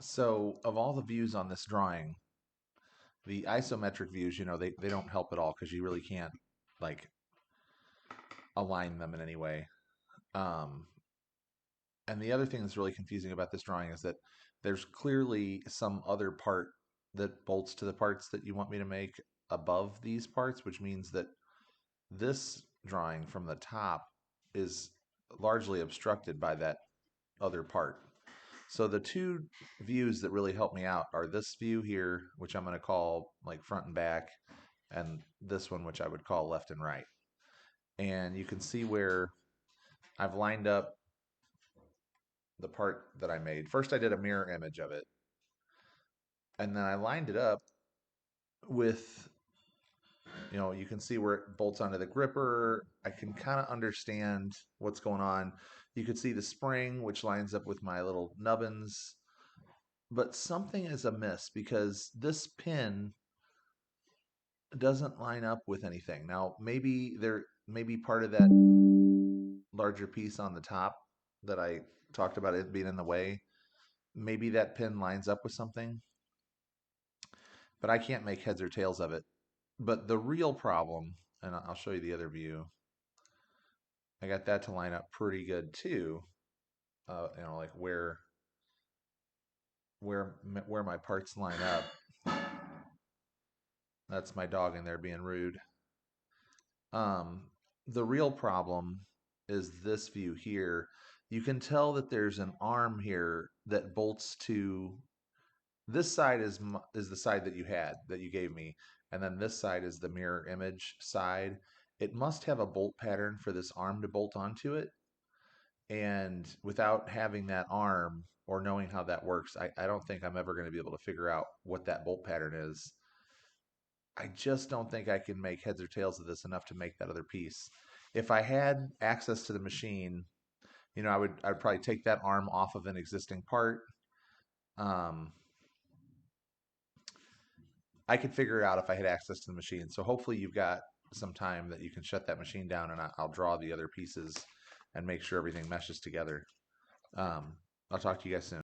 So, of all the views on this drawing, the isometric views, they don't help at all because you really can't like align them in any way. Um, and the other thing that's really confusing about this drawing is that there's clearly some other part that bolts to the parts that you want me to make above these parts, which means that this drawing from the top is largely obstructed by that other part. So the two views that really help me out are this view here, which I'm going to call like front and back, and this one, which I would call left and right. And you can see where I've lined up the part that I made. First, I did a mirror image of it, and then I lined it up with, you can see where it bolts onto the gripper. I can kind of understand what's going on. You can see the spring, which lines up with my little nubbins, but something is amiss because this pin doesn't line up with anything. Now, maybe there may be part of that larger piece on the top that I talked about it being in the way. Maybe that pin lines up with something, but I can't make heads or tails of it. But the real problem, and I'll show you the other view, I got that to line up pretty good too. Like where my parts line up. That's my dog in there being rude. Um, the real problem is this view here. You can tell that there's an arm here that bolts to this side is the side that you gave me, and then this side is the mirror image side. It must have a bolt pattern for this arm to bolt onto it, and without having that arm or knowing how that works, I don't think I'm ever going to be able to figure out what that bolt pattern is. I just don't think I can make heads or tails of this enough to make that other piece. If I had access to the machine, I'd probably take that arm off of an existing part. Um, I could figure it out if I had access to the machine. So hopefully you've got some time that you can shut that machine down, and I'll draw the other pieces and make sure everything meshes together. Um, I'll talk to you guys soon.